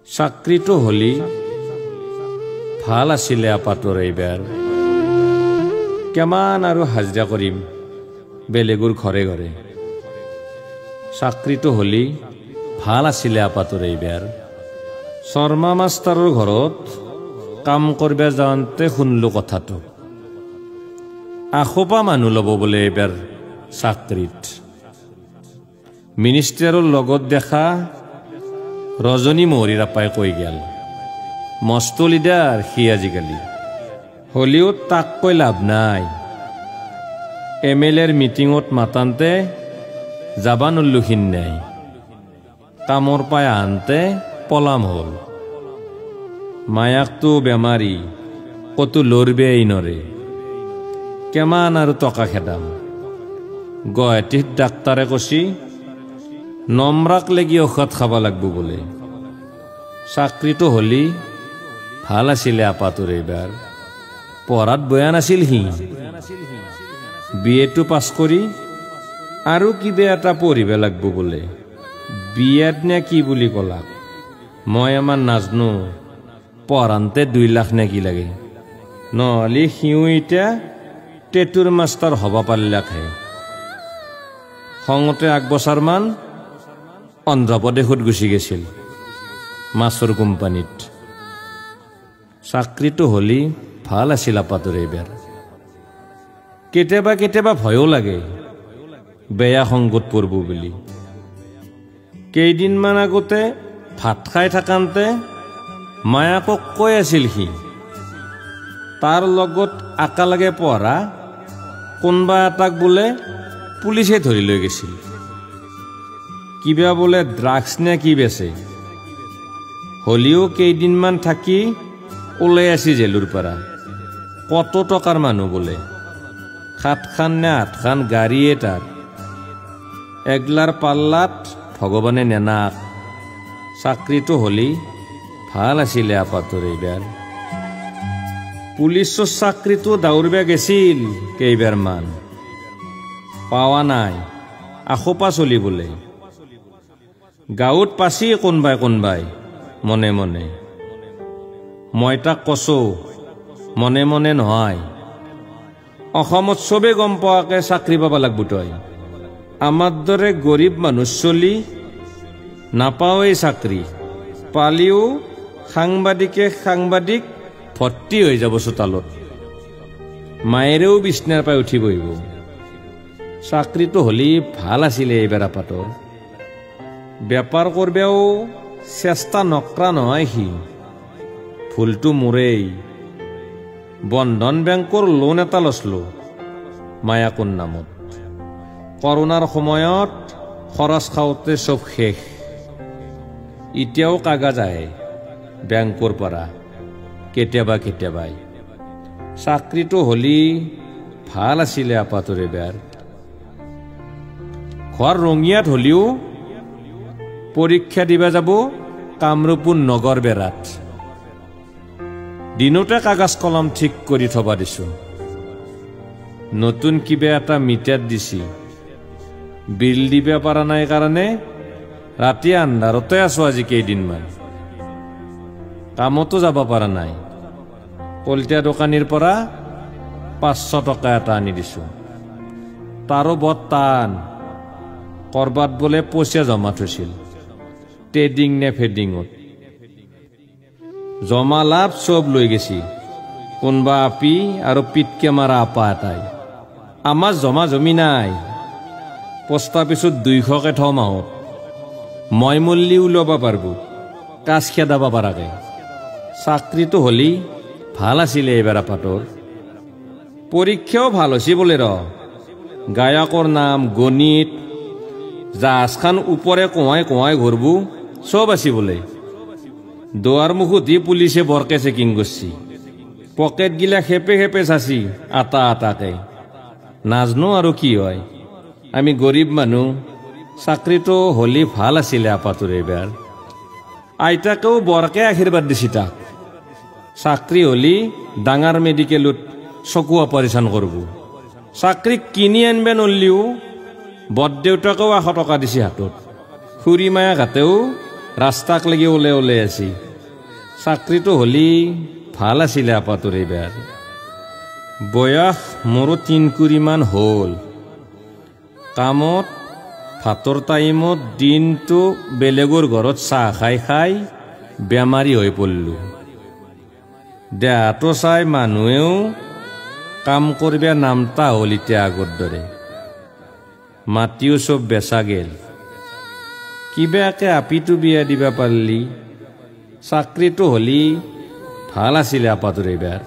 চাকৰিটো হলি ভাল আছিলে আপাতৰ এইবাৰ কেমান আৰু হাজিৰা কৰিম বেলেগৰ ঘৰে ঘৰে চাকৰিটো হলি ভাল আছিলে আপাতৰ এইবাৰ শৰ্মা মাষ্টাৰৰ ঘৰত কাম কৰিব যাওঁতে শুনলো কথাটো আখোপা মানুহ ল'ব বোলে এইবাৰ চাকৰিত মিনিষ্টাৰৰ লগত দেখা ৰজনী মহৰীৰ আপাই কৈ গেল মস্ত লিডাৰ সি আজিকালি হলিও তাক কৈ লাভ নাই এমএলএৰ মিটিঙত মাতান্তে যাবা নল্লুখিন নাই কামৰ পাই আনতে পলাম হল মায়াকটো বেমাৰী কতো লৰবে নৰে কেমান আৰু টকা খেদাম গুৱাহাটীত ডাক্তাৰে কৈছি নম্ৰাক লাগি ঔষধ খাব লাগব বোলে চাকৰিটো হলি ভাল আছিলে আপাটোৰ এইবাৰ পঢ়াত বয়া নাছিল সি বিএটো পাছ কৰি আৰু কিবা এটা পঢ়িব লাগব বোলে বিএড নে কি বুলি কলাক মই আমাৰ নাজনো পঢ়ান্তে 2 লাখ নে কি লাগে নহলে সিও এতিয়া টেটুৰ মাষ্টাৰ হব পাৰিলাকহে খঙতে 1 বছৰমান অন্ধ্ৰপ্ৰদেশত গুচি গৈছিল মাছৰ কোম্পানীত চাকৰিটো হলি ভাল আছিল আপাতৰ এইবাৰ কেতিয়াবা কেতিয়াবা ভয়ো লাগে বেয়া সংগত পৰব বুলি কেইদিনমান আগতে ভাত খাই থাকান্তে মায়াকক কৈ আছিল সি তাৰ লগত একেলগে পঢ়া কোনবা এটাক বোলে পুলিচে ধৰি লৈ গৈছিল কিবা বোলে ড্ৰাগছ নে কি বেচে হলিও কেইদিনমান থাকি ওলাই আসি জেলুৰ পৰা কত টকাৰ মানুহ বোলে 7খান নে 8খান গাড়ী এটাৰ এগলাৰ পাল্লাত ভগৱানে নেনাক চাকৰিটো হলি ভাল আছিলে আপাতৰ এইবাৰ পুলিচৰ চাকৰিটো দাউৰবা গেছিল কেইবাৰমান পাৱা নাই আখোপা চলি বোলে গাঁৱত পাছি কোনবাই মনে মনে মই তাক কছো মনে মনে নহয় অসমত সবে গম পোৱাকে চাকৰি পাব লাগব তই আমাৰ দৰে গৰীব মানুহ চলি নাপাওই চাকৰি পালিও সাংবাদিক ভৰ্তি হৈ যাব চোতালত মায়েৰেও বিছনাৰ পাই উঠি বহিব চাকৰিটো হলি ভাল আছিলে এইবাৰ আপাতৰ বেপাৰ কৰবেও চেষ্টা নকৰা নহয় সি ভুলটো মোৰেই বন্ধন বেংকৰ লোন এটা লৈছিলো মায়াকুৰ নামত কৰোনাৰ সময়ত খৰচ খাওঁতে চব শেষ এতিয়াও কাগজ আহে বেংকৰ পৰা কেতিয়াবা চাকৰিটো হলি ভাল আছিলে আপাতৰ এইবাৰ ঘৰ ৰঙিয়াত হলিও পৰীক্ষা দিবা যাব কামৰূপৰ নগৰ বেৰাত দিনতে কাগজ কলম ঠিক কৰি থবা দিছো নতুন কিবা এটা মিটাৰ দিছি বিল দিবা পাৰা নাই কাৰণে ৰাতি আন্ধাৰতে আছো আজি কেইদিনমান কামতো যাব পাৰা নাই কলতিয়া দোকানীৰ পৰা 500 টকা এটা আনি দিছো তাৰো বৰ টান কৰবাত বোলে পইচা জমা থৈছিল ট্ৰেডিং নে ফেডিঙত জমা লাভ সব লৈ গেছি কোনবা আপি আৰু পিটকে মাৰা আপা এটাই আমাৰ জমা জমি নাই পোষ্ট অফিচত 200 কে থওঁ মাহত মই মল্লিও ল'ব পাৰব কাজ খেদাব পাৰাকে চাকৰিটো হলি ভাল আছিলে এইবাৰ আপাতৰ পৰীক্ষাও ভাল হৈছে বোলে গায়কৰ নাম গণিত জাহাজখান ওপৰে কোৱাই ঘূৰব সব আছে বোলে দুৱাৰ মুখত পুলিচে বৰকে চেকিং কৰছি পকেট গিলা খেপে চাচি আটাকে নাজনো আৰু কি হয় আমি গৰীব মানুহ চাকৰিটো হলি ভাল আছিলে আপাতৰ এইবাৰ আইতাকেও বৰকে আশীৰ্বাদ দিছি তাক চাকৰি হলি ডাঙৰ মেডিকেলত চকু অপাৰেশ্যন কৰব চাকৰি কিনি আনবে নল্লিও বৰদেউতাকেও 100 টকা দিছি হাতত খুৰী মায়া ঘাটেও ৰাস্তাক লাগি ওলাই ওলাই আছি চাকৰিটো হ'লি ভাল আছিলে আপাটোৰ এইবাৰ বয়স মোৰো 3 কুৰিমান হ'ল কামত ভাতৰ টাইমত দিনটো বেলেগৰ ঘৰত চাহ খাই খাই বেমাৰী হৈ পৰিলোঁ দেহাটো চাই মানুহেও কাম কৰিব নামতা হ'ল এতিয়া আগৰ দৰে মাটিও চব বেচা গেল কিবাকে আপিটো বিয়া দিবা পাৰিলি চাকৰিটো হ'লি ভাল আছিলে আপাটোৰ এইবাৰ